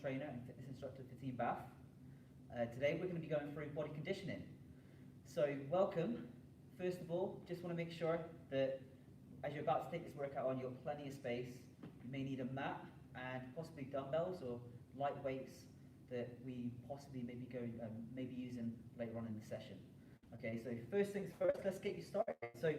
trainer and fitness instructor for Team Bath. Today we're going to be going through body conditioning. So welcome. First of all, just want to make sure that as you're about to take this workout on, you have plenty of space. You may need a mat and possibly dumbbells or light weights that we possibly maybe using later on in the session. Okay, so first things first, let's get you started. So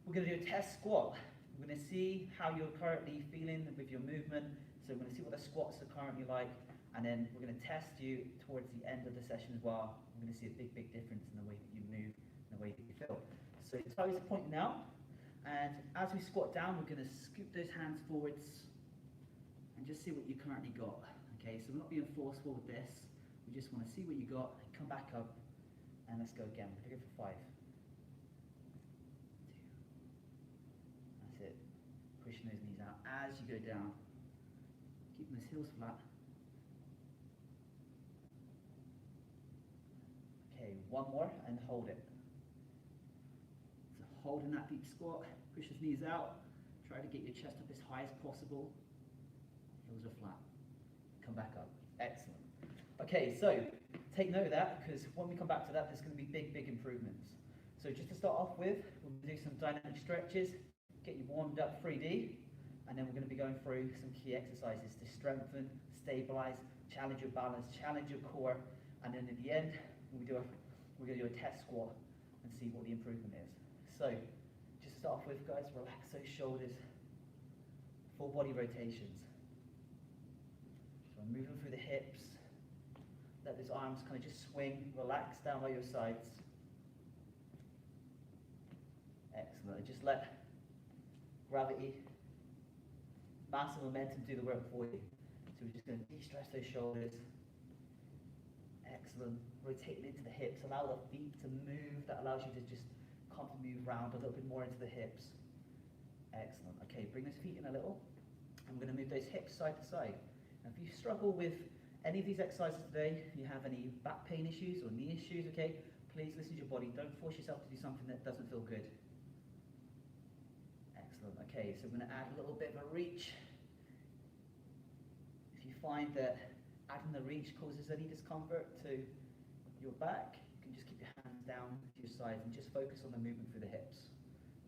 we're going to do a test squat. We're going to see how you're currently feeling with your movement. So we're going to see what the squats are currently like, and then we're going to test you towards the end of the session as well. We're going to see a big difference in the way that you move and the way that you feel. So toes are pointing out, and as we squat down, we're going to scoop those hands forwards and just see what you currently got. Okay, so we're not being forceful with this. We just want to see what you got, and come back up, and let's go again. We're going to go for 5. 2. That's it. Pushing those knees out as you go down. Keeping those heels flat. Okay, one more and hold it. So holding that deep squat, push those knees out. Try to get your chest up as high as possible. Heels are flat. Come back up. Excellent. Okay, so take note of that, because when we come back to that, there's going to be big improvements. So just to start off with, we'll do some dynamic stretches, get you warmed up 3D. And then we're going to be going through some key exercises to strengthen, stabilize, challenge your balance, challenge your core, and then at the end, we're going to do a test squat and see what the improvement is. So, just to start off with, guys, relax those shoulders, full body rotations. So I'm moving through the hips, let those arms kind of just swing, relax down by your sides. Excellent, and just let gravity, massive momentum do the work for you. So we're just going to de-stress those shoulders. Excellent. Rotating into the hips. Allow the feet to move. That allows you to just move round a little bit more into the hips. Excellent. Okay, bring those feet in a little. I'm going to move those hips side to side. Now, if you struggle with any of these exercises today, you have any back pain issues or knee issues, okay, please listen to your body. Don't force yourself to do something that doesn't feel good. Excellent. Okay, so I'm going to add a little bit of a reach. If you find that adding the reach causes any discomfort to your back, you can just keep your hands down to your sides and just focus on the movement through the hips.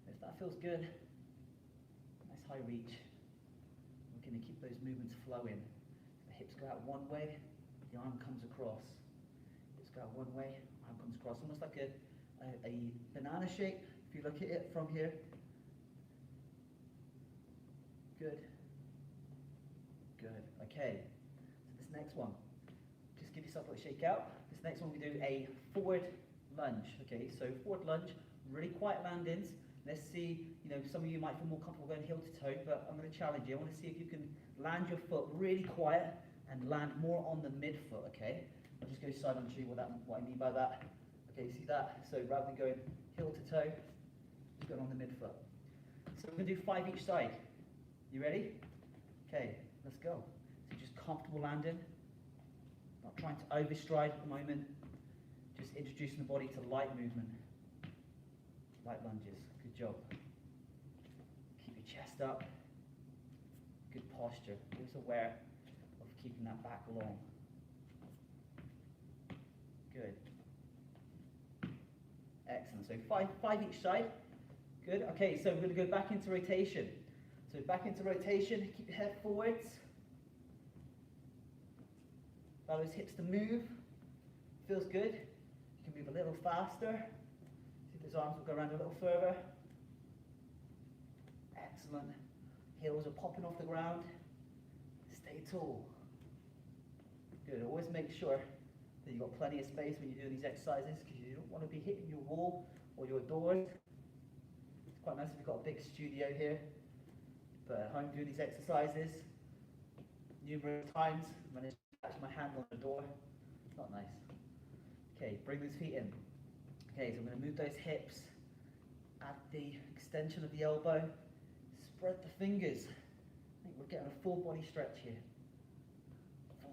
If that feels good, nice high reach. We're going to keep those movements flowing. The hips go out one way, the arm comes across. Hips go out one way, arm comes across. Almost like a banana shape, if you look at it from here. Good. Good. Okay. So this next one, just give yourself a little shake out. This next one we do a forward lunge. Okay, so forward lunge, really quiet landings. Let's see, some of you might feel more comfortable going heel to toe, but I'm going to challenge you. I want to see if you can land your foot really quiet and land more on the midfoot, okay? I'll just go side on to you what I mean by that. Okay, see that? So rather than going heel to toe, just going on the midfoot. So we're going to do 5 each side. You ready? Okay, let's go. So just comfortable landing, not trying to overstride at the moment, just introducing the body to light movement, light lunges. Good job. Keep your chest up, good posture. Always aware of keeping that back long. Good. Excellent. So five each side. Good. Okay, so we're going to go back into rotation. So back into rotation, keep your head forwards. Allow those hips to move. Feels good. You can move a little faster. See if those arms will go around a little further. Excellent. Heels are popping off the ground. Stay tall. Good. Always make sure that you've got plenty of space when you do these exercises, because you don't want to be hitting your wall or your doors. It's quite nice if you've got a big studio here. But at home doing these exercises numerous times, I managed to catch my hand on the door. Not nice. Okay, bring those feet in. Okay, so I'm going to move those hips, add the extension of the elbow, spread the fingers. I think we're getting a full body stretch here. 4,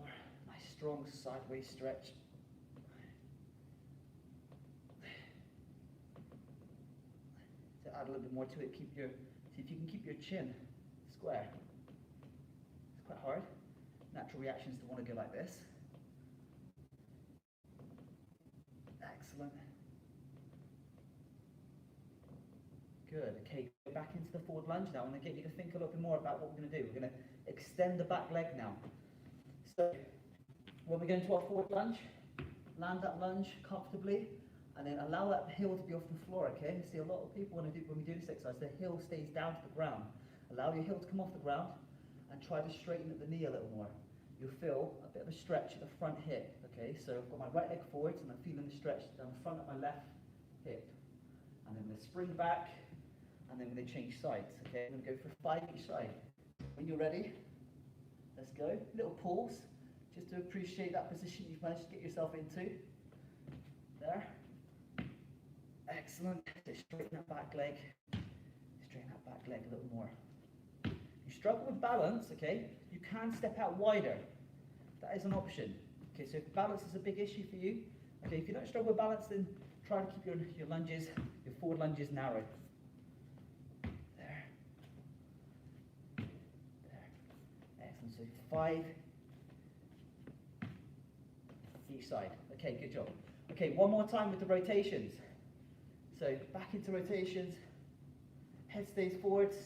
nice strong sideways stretch. To add a little bit more to it, see if you can keep your chin square. It's quite hard. natural reactions to want to go like this. Excellent. Good. Okay, go back into the forward lunge now. I want to get you to think a little bit more about what we're going to do. We're going to extend the back leg now. So when we go into our forward lunge, land that lunge comfortably, and then allow that heel to be off the floor, okay? You see a lot of people when we do this exercise, the heel stays down to the ground. Allow your heel to come off the ground and try to straighten at the knee a little more. You'll feel a bit of a stretch at the front hip, okay? So I've got my right leg forwards and I'm feeling the stretch down the front of my left hip. And then I'm going to spring back, and then we're going to change sides, okay? I'm going to go for 5 each side. When you're ready, let's go. Little pause, just to appreciate that position you've managed to get yourself into. There. Excellent. So straighten that back leg. Straighten that back leg a little more. If you struggle with balance, okay, you can step out wider. That is an option. Okay, so if balance is a big issue for you, okay, if you don't struggle with balance, then try to keep your lunges, your forward lunges narrow. There. There. Excellent. So 5 each side. Okay, good job. Okay, one more time with the rotations. So back into rotations, head stays forwards,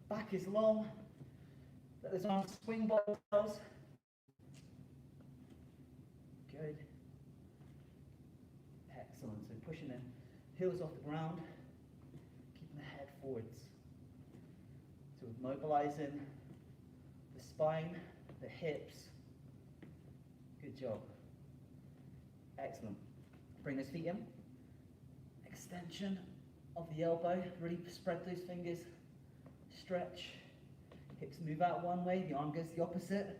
back is long, let those arms swing by themselves. Good. Excellent. So pushing the heels off the ground, keeping the head forwards. So we're mobilizing the spine, the hips. Good job. Excellent. Bring those feet in. Extension of the elbow, really spread those fingers, stretch, hips move out one way, the arm goes the opposite.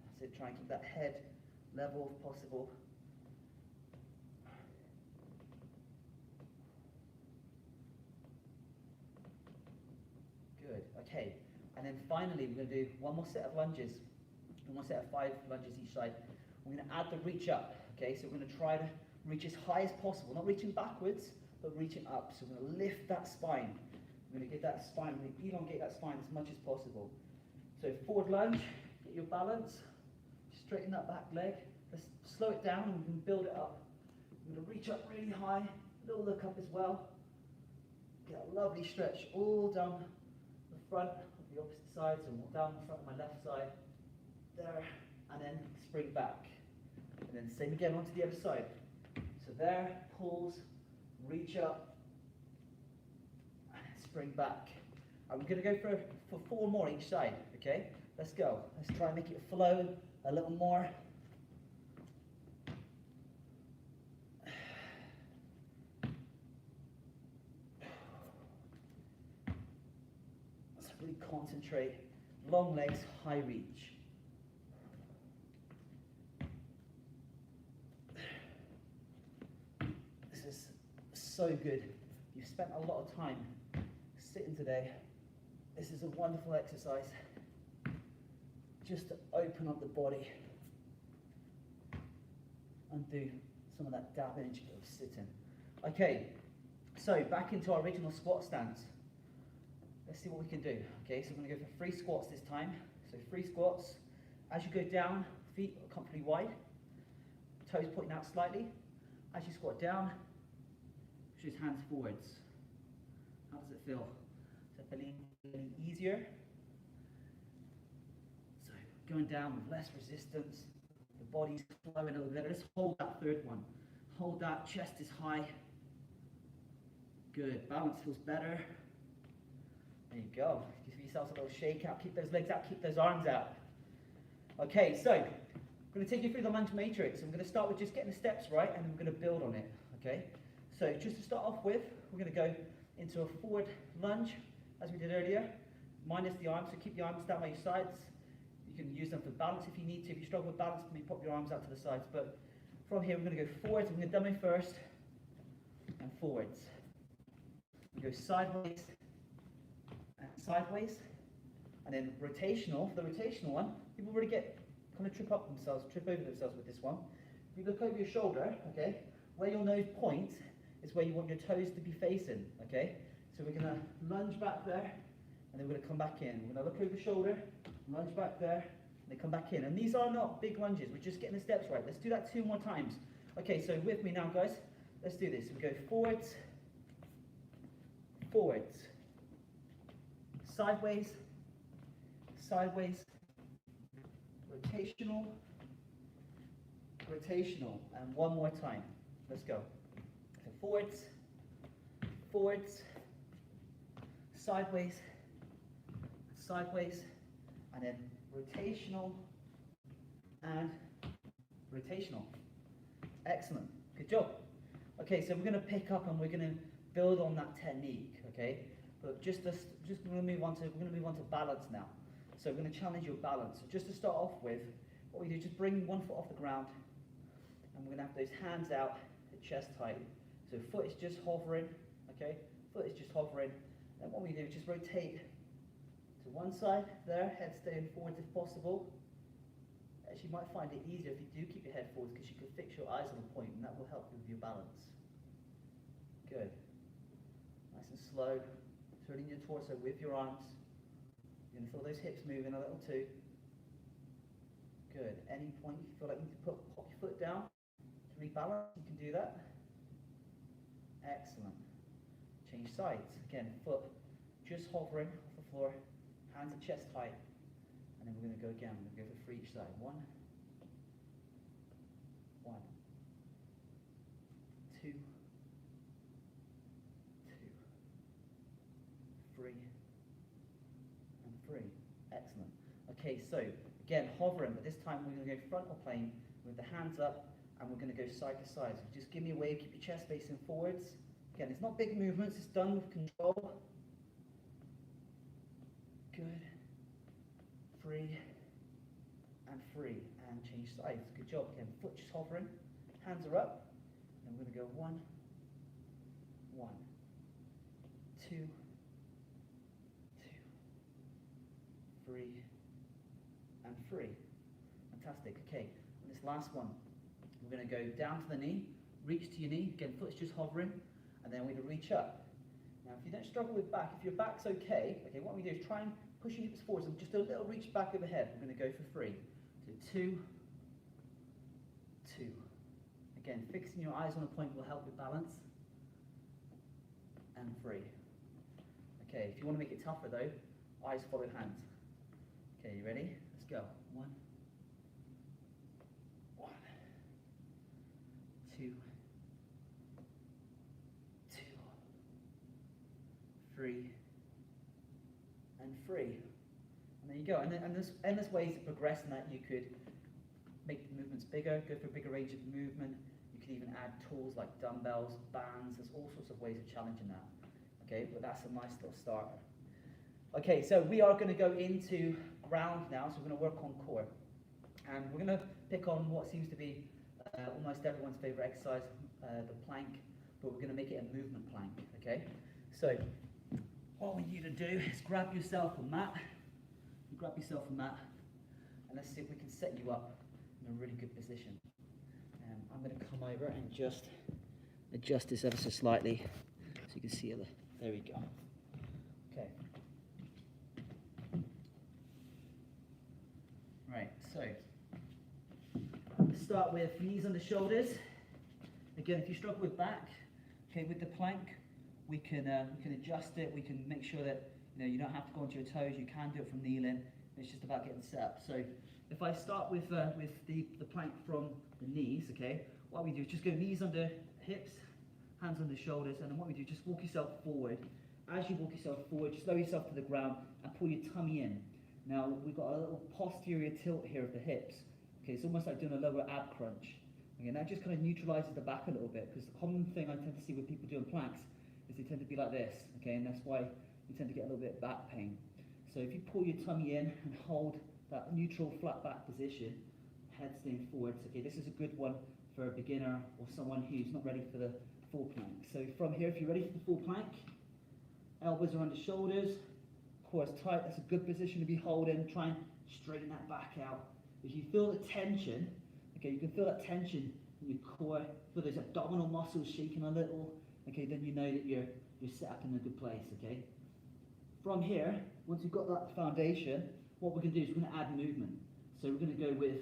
That's it, try and keep that head level if possible. Good, okay, and then finally we're going to do one more set of lunges. One set of 5 lunges each side. We're going to add the reach up, okay? So we're going to try to reach as high as possible, not reaching backwards, but reaching up. So we're going to lift that spine. We're going to get that spine, we're going to elongate that spine as much as possible. So forward lunge, get your balance, straighten that back leg. Let's slow it down and we can build it up. We're going to reach up really high, a little look up as well. Get a lovely stretch all down the front of the opposite side, so down the front of my left side. There, and then spring back. And then same again onto the other side. So there, pulls, reach up, and spring back. And we're going to go for 4 more each side, okay? Let's go. Let's try and make it flow a little more. Let's really concentrate. Long legs, high reach. So good. You've spent a lot of time sitting today. This is a wonderful exercise just to open up the body and do some of that damage of sitting. Okay, so back into our original squat stance. Let's see what we can do. Okay, so we're going to go for 3 squats this time. So 3 squats. As you go down, feet are comfortably wide, toes pointing out slightly. As you squat down, push his hands forwards. How does it feel? Is it feeling any easier? So going down with less resistance, the body's flowing a little bit. Let's hold that 3rd one. Hold that, chest is high. Good, balance feels better. There you go. Give yourselves a little shake out, keep those legs out, keep those arms out. Okay, so I'm going to take you through the lunge matrix. I'm going to start with just getting the steps right, and then we're going to build on it. Okay. So just to start off with, we're going to go into a forward lunge, as we did earlier, minus the arms, so keep the arms down by your sides. You can use them for balance if you need to. If you struggle with balance, maybe pop your arms out to the sides. But from here, we're going to go forwards. I'm going to dummy first, and forwards. We go sideways, and sideways, and then rotational. For the rotational one, people really kind of trip over themselves with this one. If you look over your shoulder, okay, where your nose points, is where you want your toes to be facing, okay? So we're going to lunge back there, and then we're going to come back in. We're going to look over the shoulder, lunge back there, and then come back in. And these are not big lunges, we're just getting the steps right. Let's do that 2 more times. Okay, so with me now, guys, let's do this. We go forwards, forwards, sideways, sideways, rotational, rotational, and 1 more time. Let's go. So forwards, forwards, sideways, sideways, and then rotational and rotational. Excellent. Good job. Okay, so we're going to pick up and we're going to build on that technique. Okay, but we're going to move on to balance now. So we're going to challenge your balance. So just to start off with, what we do is just bring 1 foot off the ground, and we're going to have those hands out at chest height. So foot is just hovering. Okay, foot is just hovering. And what we do is just rotate to one side there, head staying forwards if possible. Actually, you might find it easier if you do keep your head forwards, because you can fix your eyes on a point, and that will help you with your balance. Good. Nice and slow. Turning your torso with your arms. You're going to feel those hips moving a little too. Good. Any point you feel like you need to pop your foot down to rebalance, you can do that. Excellent. Change sides. Again, foot just hovering off the floor, hands at chest height, and then we're going to go again. We're going to go for each side. 1, 1, 2, 2, 3, and 3. Excellent. Okay, so again, hovering, but this time we're going to go frontal plane with the hands up, and we're going to go side to side. So just give me a wave, keep your chest facing forwards. Again, it's not big movements, it's done with control. Good. 3 and 3, and change sides. Good job. Again, foot just hovering, hands are up, and we're going to go 1, 1, 2, 2, 3, and 3. Fantastic. Okay, and this last one, we're going to go down to the knee, reach to your knee. Again, foot's just hovering, and then we're going to reach up. Now, if you don't struggle with back, if your back's okay, what we do is try and push your hips forwards and just do a little reach back overhead. We're going to go for 3. So 2, 2. Again, fixing your eyes on a point will help with balance. And 3. Okay, if you want to make it tougher though, eyes follow hands. Okay, you ready? Let's go. 1, 1, 2, 2, 3, and 3. And there you go. And there's endless ways to progress in that. You could make the movements bigger, go for a bigger range of movement. You could even add tools like dumbbells, bands. There's all sorts of ways of challenging that. Okay, but that's a nice little start. Okay, so we are going to go into ground now, so we're going to work on core. And we're going to pick on what seems to be almost everyone's favorite exercise, the plank, but we're going to make it a movement plank, okay? So what we need to do is grab yourself a mat. You grab yourself a mat, and let's see if we can set you up in a really good position. I'm going to come over and just adjust this ever so slightly so you can see it. There we go. Okay. Right, so let's start with knees under shoulders. Again, if you struggle with back, okay, with the plank, we can adjust it. We can make sure that you don't have to go onto your toes. You can do it from kneeling. It's just about getting set up. So if I start with the plank from the knees, okay, what we do is just go knees under hips, hands under shoulders, and then what we do is just walk yourself forward. As you walk yourself forward, just lower yourself to the ground and pull your tummy in. Now we've got a little posterior tilt here of the hips. Okay, it's almost like doing a lower ab crunch. Okay, that just kind of neutralizes the back a little bit, because the common thing I tend to see with people doing planks is they tend to be like this. Okay, and that's why you tend to get a little bit of back pain. So if you pull your tummy in and hold that neutral flat back position, head staying forwards. Okay, this is a good one for a beginner or someone who's not ready for the full plank. So from here, if you're ready for the full plank, elbows are under shoulders, core is tight. That's a good position to be holding. Try and straighten that back out. If you feel the tension, okay, you can feel that tension in your core, feel those abdominal muscles shaking a little. okay, then you know that you're set up in a good place, okay? From here, once you've got that foundation, what we're going to do is we're going to add movement. So we're going to go with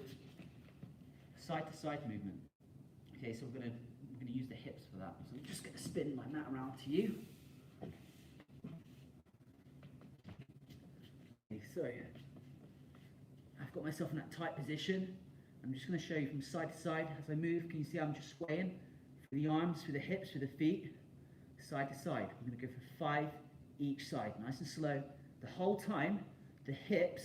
side-to-side movement. Okay, so we're going to use the hips for that. So I'm just going to spin my mat around to you. Okay, so I've got myself in that tight position. I'm just going to show you from side to side as I move. Can you see I'm just swaying through the arms, through the hips, through the feet, side to side. We're going to go for 5 each side, nice and slow. The whole time, the hips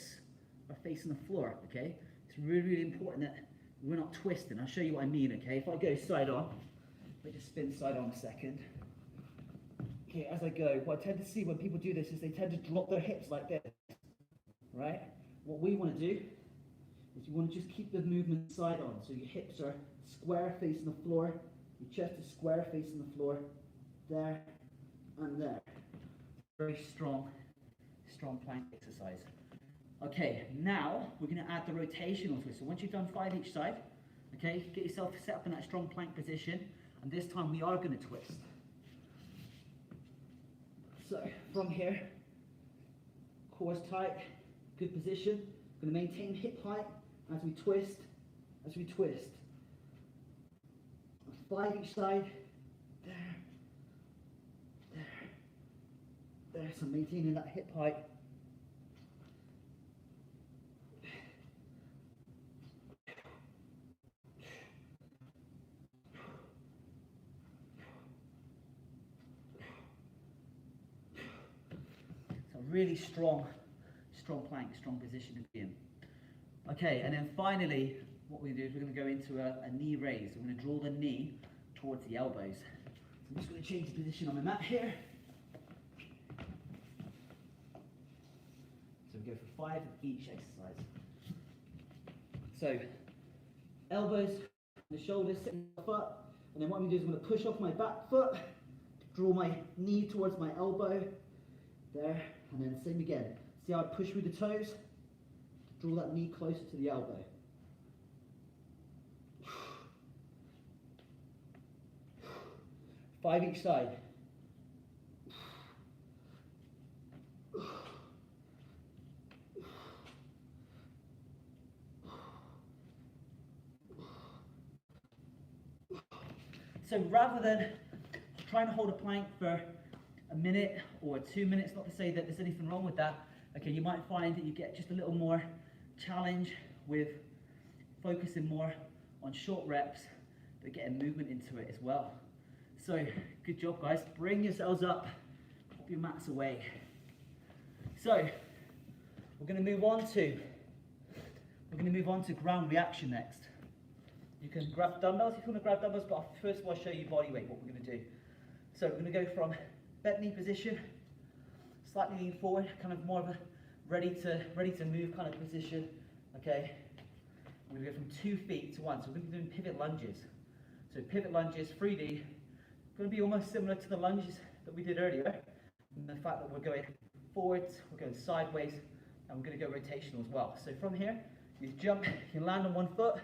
are facing the floor, okay? It's really, really important that we're not twisting. I'll show you what I mean, okay? If I go side on, let me just spin side on a second. Okay, as I go, what I tend to see when people do this is they tend to drop their hips like this, right? What we want to do is you want to just keep the movement side on. So your hips are square facing the floor, your chest is square facing the floor, there and there. Very strong plank exercise. Okay, now we're going to add the rotational twist. So once you've done 5 each side, okay, get yourself set up in that strong plank position, and this time we are going to twist. So from here, core's tight, good position. Going to maintain hip height as we twist, 5 each side, there, so maintaining that hip height. So really strong plank, strong position to be in. Okay, and then finally, what we're going to do is we're going to go into a knee raise. We're going to draw the knee towards the elbows. So I'm just going to change the position on the mat here. So we go for 5 of each exercise. So elbows, the shoulders sitting up, and then what I'm going to do is I'm going to push off my back foot, draw my knee towards my elbow, there, and then same again. See how I push through the toes? Draw that knee closer to the elbow. Five each side. So rather than trying to hold a plank for a minute or 2 minutes, not to say that there's anything wrong with that, okay, you might find that you get just a little more challenge with focusing more on short reps, but getting movement into it as well. So, good job guys, bring yourselves up, pop your mats away. So, we're going to move on to ground reaction next. You can grab dumbbells if you want to grab dumbbells, but first of all I'll show you body weight, what we're going to do. So we're going to go from bent knee position, slightly lean forward, kind of more of a ready to move kind of position, okay? We're going to go from 2 feet to 1, so we're going to be doing pivot lunges. So pivot lunges, 3D, going to be almost similar to the lunges that we did earlier, and the fact that we're going forwards, we're going sideways, and we're going to go rotational as well. So from here, you jump, you land on 1 foot,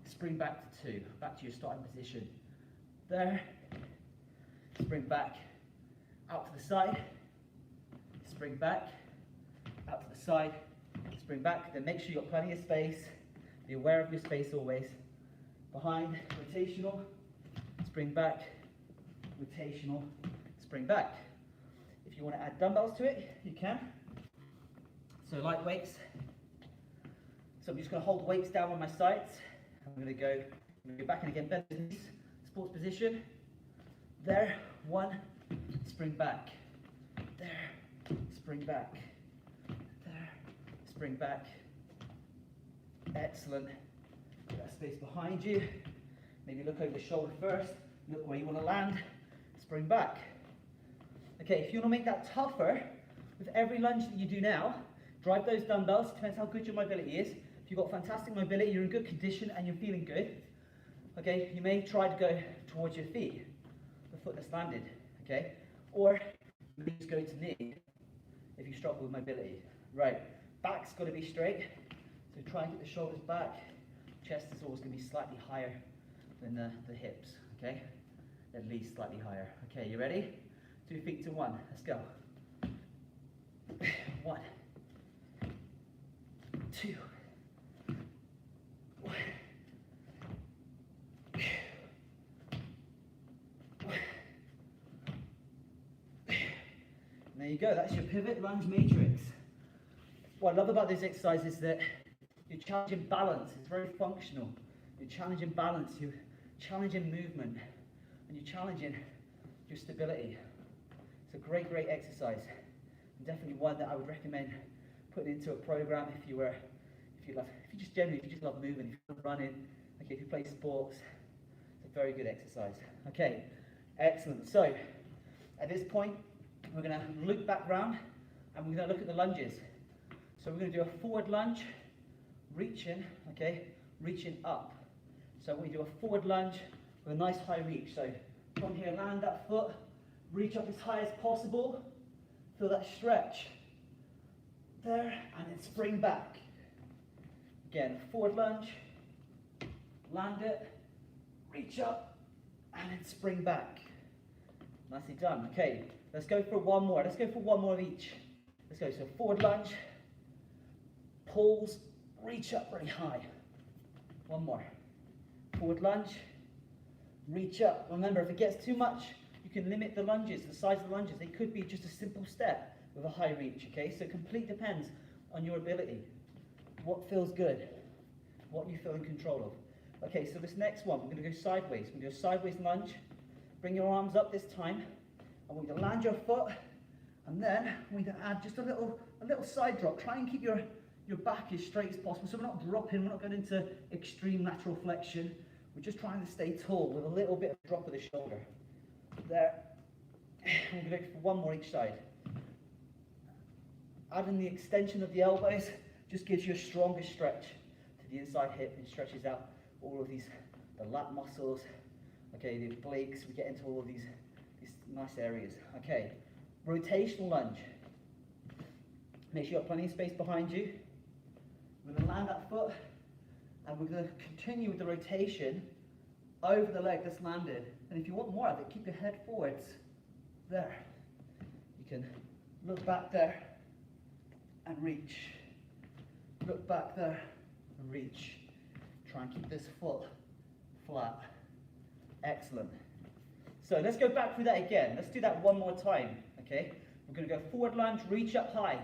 spring back to 2, back to your starting position. There, spring back, out to the side, spring back, out to the side, spring back, then make sure you've got plenty of space, be aware of your space always. Behind, rotational, spring back, rotational, spring back. If you want to add dumbbells to it, you can. So light weights. So I'm just going to hold the weights down on my sides. I'm going to go back and again, bend the knees, sports position. There, 1, spring back. There, spring back. There, spring back. Excellent. Get that space behind you. Maybe look over the shoulder first. Look where you want to land. Spring back. Okay, if you want to make that tougher, with every lunge that you do now, drive those dumbbells. Depends how good your mobility is. If you've got fantastic mobility, you're in good condition and you're feeling good, okay, you may try to go towards your feet, the foot that's landed, okay? Or you may just go to knee if you struggle with mobility. Right, back's got to be straight, so try and get the shoulders back. Chest is always going to be slightly higher than the hips, okay? At least slightly higher, Okay, you ready? 2 feet to 1. Let's go. 1, 2. There you go, that's your pivot lunge matrix. What I love about this exercise is that you're challenging balance, it's very functional. You're challenging balance, you're challenging movement, and you're challenging your stability. It's a great, great exercise. And definitely one that I would recommend putting into a program if you just love moving, if you love running, okay, if you play sports. It's a very good exercise. Okay, excellent. So at this point, we're going to loop back round and we're going to look at the lunges. So we're going to do a forward lunge, reaching, okay, reaching up. So we do a forward lunge with a nice high reach. So from here, land that foot, reach up as high as possible, feel that stretch there, and then spring back. Again, forward lunge, land it, reach up, and then spring back. Nicely done. Okay, let's go for one more. Let's go for one more of each. Let's go. So forward lunge, pulls, reach up really high. One more. Forward lunge, reach up. Remember, if it gets too much, you can limit the lunges, the size of the lunges. They could be just a simple step with a high reach, okay? So it completely depends on your ability. What feels good? What you feel in control of. Okay, so this next one, we're going to go sideways. We're going to do a sideways lunge. Bring your arms up this time. And we're going to land your foot. And then we're going to add just a little side drop. Try and keep your back as straight as possible. So we're not dropping, we're not going into extreme lateral flexion. We're just trying to stay tall with a little bit of drop of the shoulder. There. And we're going to go for one more each side. Adding the extension of the elbows just gives you a stronger stretch to the inside hip and stretches out all of these, the lat muscles, okay, the obliques. We get into all of these nice areas. Okay, rotational lunge. Make sure you have plenty of space behind you. We're going to land that foot and we're going to continue with the rotation over the leg that's landed. And if you want more of it, keep your head forwards. There. You can look back there and reach. Look back there and reach. Try and keep this foot flat. Excellent. So let's go back through that again. Let's do that one more time. Okay. We're going to go forward lunge, reach up high.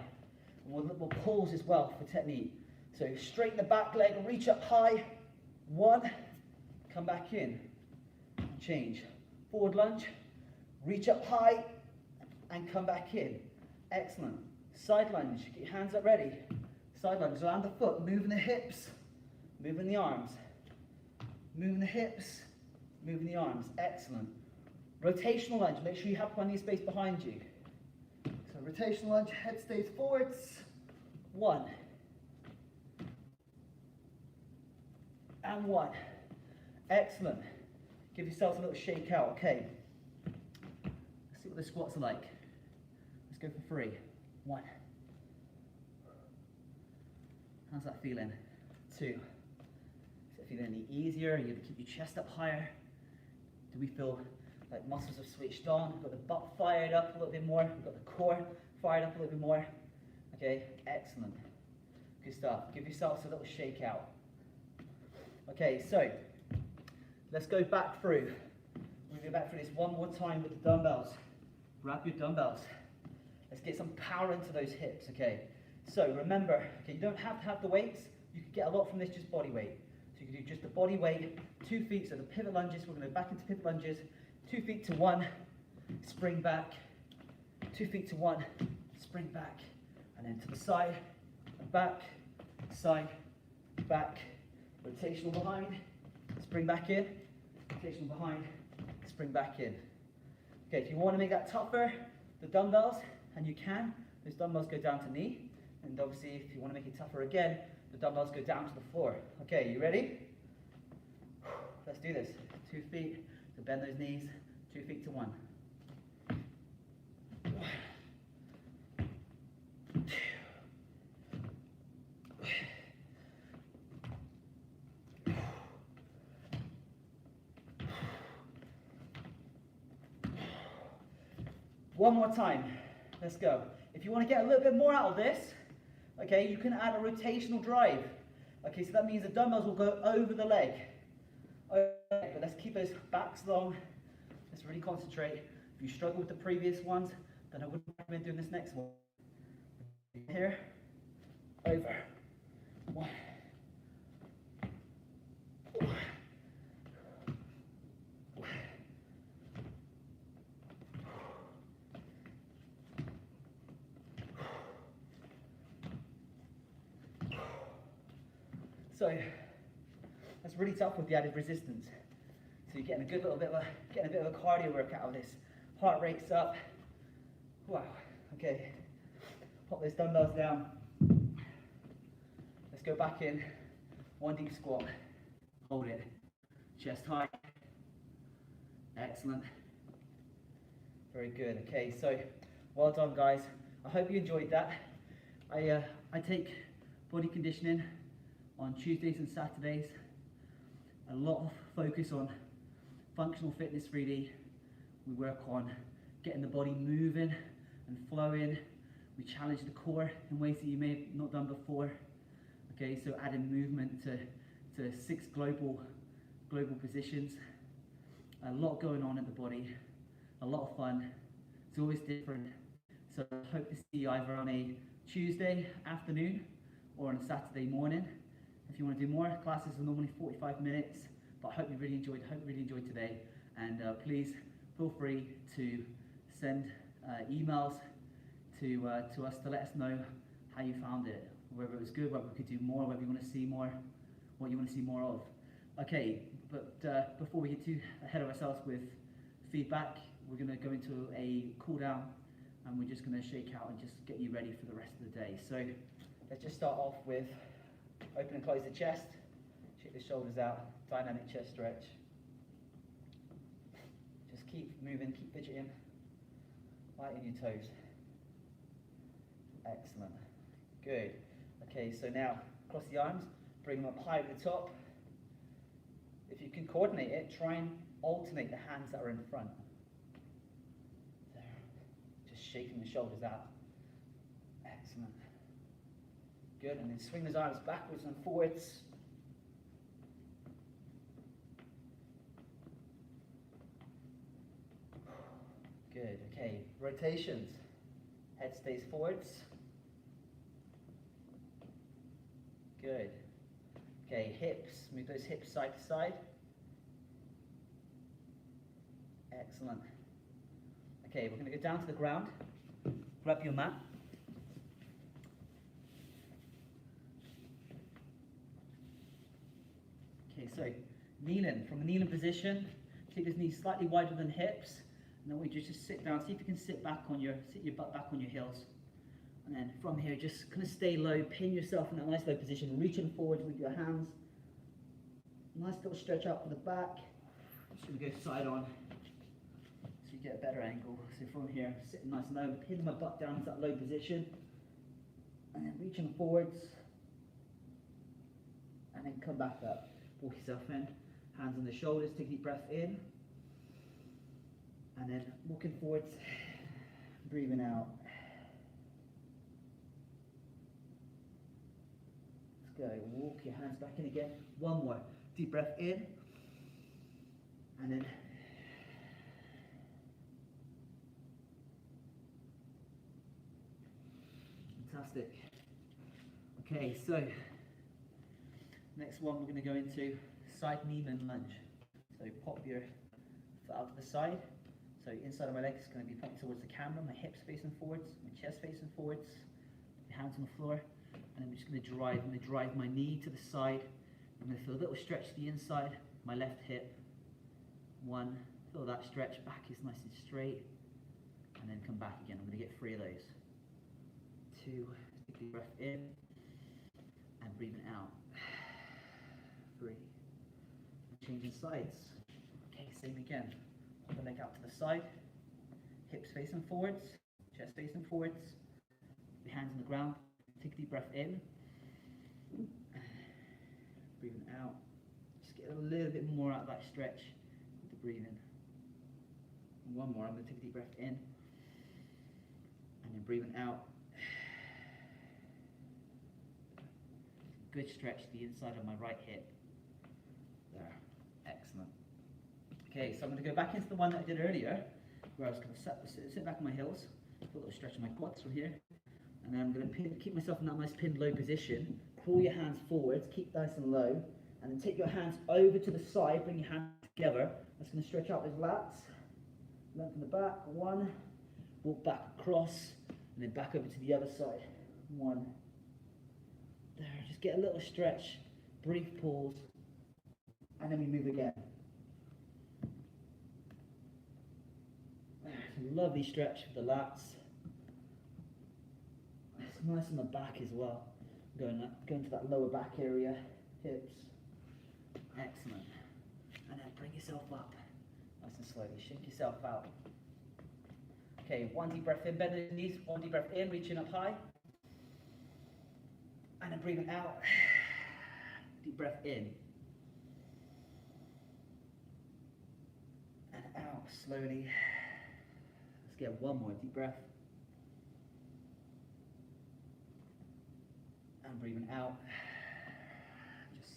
And we'll pause as well for technique. So straighten the back leg, reach up high. 1, come back in. Change. Forward lunge, reach up high, and come back in. Excellent. Side lunge, get your hands up ready. Side lunge, land the foot, moving the hips, moving the arms. Moving the hips, moving the arms. Excellent. Rotational lunge, make sure you have plenty of space behind you. So rotational lunge, head stays forwards. 1. And 1. Excellent. Give yourselves a little shake out. Okay. Let's see what the squats are like. Let's go for 3. 1. How's that feeling? 2. Is it feeling any easier? You have to keep your chest up higher. Do we feel like muscles have switched on? We've got the butt fired up a little bit more. We've got the core fired up a little bit more. Okay, excellent. Good stuff. Give yourselves a little shake out. Okay, so let's go back through. We're going to go back through this one more time with the dumbbells. Grab your dumbbells. Let's get some power into those hips, okay? So remember, okay, you don't have to have the weights. You can get a lot from this just body weight. So you can do just the body weight, 2 feet, so the pivot lunges. We're going to go back into pivot lunges. 2 feet to 1, spring back. 2 feet to 1, spring back. And then to the side, and back, side, back. Rotational behind, spring back in. Rotational behind, spring back in. Okay, if you want to make that tougher, the dumbbells, and you can, those dumbbells go down to knee. And obviously, if you want to make it tougher again, the dumbbells go down to the floor. Okay, you ready? Let's do this. 2 feet, so bend those knees, 2 feet to 1. 2. 3. One more time. Let's go. If you want to get a little bit more out of this, okay, you can add a rotational drive. Okay, so that means the dumbbells will go over the leg. Okay, but let's keep those backs long. Let's really concentrate. If you struggle with the previous ones, then I wouldn't recommend doing this next one. Here, over. One. So that's really tough with the added resistance. So you're getting a good little bit of a cardio workout out of this. Heart rate's up. Wow. Okay. Pop those dumbbells down. Let's go back in. One deep squat. Hold it. Chest high. Excellent. Very good. Okay, so well done, guys. I hope you enjoyed that. I take body conditioning on Tuesdays and Saturdays. A lot of focus on functional fitness really. We work on getting the body moving and flowing. We challenge the core in ways that you may have not done before. Okay, so adding movement to 6 global positions. A lot going on in the body, a lot of fun. It's always different. So I hope to see you either on a Tuesday afternoon or on a Saturday morning. If you want to do more, classes are normally 45 minutes, but I hope you really enjoyed today. And please feel free to send emails to us to let us know how you found it, whether it was good, whether we could do more, whether you want to see more, what you want to see more of. Okay, but before we get too ahead of ourselves with feedback, we're going to go into a cool down, and we're just going to shake out and just get you ready for the rest of the day. So let's just start off with open and close the chest, shake the shoulders out, dynamic chest stretch. Just keep moving, keep fidgeting, lighten your toes. Excellent. Good. Okay, so now cross the arms, bring them up high at the top. If you can coordinate it, try and alternate the hands that are in front. There. Just shaking the shoulders out. Excellent. Good, and then swing those arms backwards and forwards. Good, okay, rotations. Head stays forwards. Good. Okay, hips, move those hips side to side. Excellent. Okay, we're going to go down to the ground. Grab your mat. Okay, so kneeling. From the kneeling position, take those knees slightly wider than hips. And then we just sit down. See if you can sit your butt back on your heels. And then from here, just kind of stay low, pin yourself in that nice low position, reaching forward with your hands. Nice little stretch out for the back. Just going to go side on so you get a better angle. So from here, sitting nice and low, pinning my butt down into that low position. And then reaching forwards. And then come back up. Walk yourself in, hands on the shoulders, take a deep breath in. And then walking forwards, breathing out. Let's go, walk your hands back in again. One more, deep breath in. And then fantastic. Okay, so next one we're going to go into side kneeling lunge. So pop your foot out to the side. So inside of my legs is going to be pointing towards the camera, my hips facing forwards, my chest facing forwards, my hands on the floor, and I'm just going to drive my knee to the side. I'm going to feel a little stretch to the inside, my left hip. One, feel that stretch, back is nice and straight, and then come back again. I'm going to get 3 of those. 2, take a deep breath in, and breathing out. 3, changing sides. Okay, same again. Put the leg out to the side, hips facing forwards, chest facing forwards, your hands on the ground. Take a deep breath in, breathing out. Just get a little bit more out of that stretch with the breathing. And one more, I'm going to take a deep breath in, And then breathing out. Good stretch to the inside of my right hip. There, excellent. Okay, so I'm going to go back into the one that I did earlier, where I was going to sit back on my heels, do a little stretch of my quads from here, and then I'm going to keep myself in that nice pinned low position. Pull your hands forwards, keep nice and low, and then take your hands over to the side, bring your hands together. That's going to stretch out those lats. Lengthen the back, 1, walk back across, and then back over to the other side, 1. There, just get a little stretch, brief pause, and then we move again. There's a lovely stretch with the lats. It's nice on the back as well. Going to that lower back area, hips. Excellent. And then bring yourself up. Nice and slowly, shake yourself out. Okay, 1 deep breath in, bend the knees, 1 deep breath in, reaching up high. And then breathing out. Deep breath in. And out slowly. Let's get 1 more deep breath. And breathing out. Just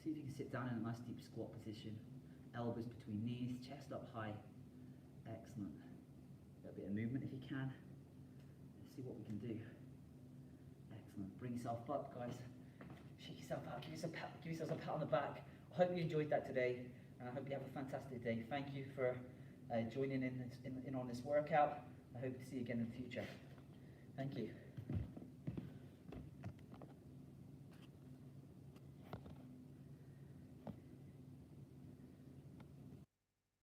see if you can sit down in a nice deep squat position. Elbows between knees, chest up high. Excellent. A little bit of movement if you can. Let's see what we can do. Excellent. Bring yourself up, guys. Shake yourself out. Give yourself a pat on the back. I hope you enjoyed that today, and I hope you have a fantastic day. Thank you for joining in on this workout. I hope to see you again in the future. Thank you.